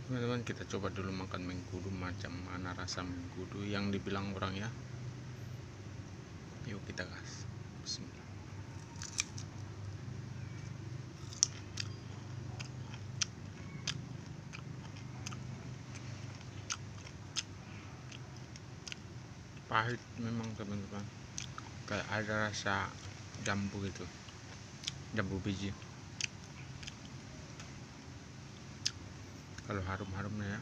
Teman-teman, kita coba dulu makan mengkudu, macam mana rasa mengkudu yang dibilang orang ya. Yuk kita gas. Bismillah. Pahit memang teman-teman, kayak ada rasa jambu gitu, jambu biji. Kalau harum-harumnya ya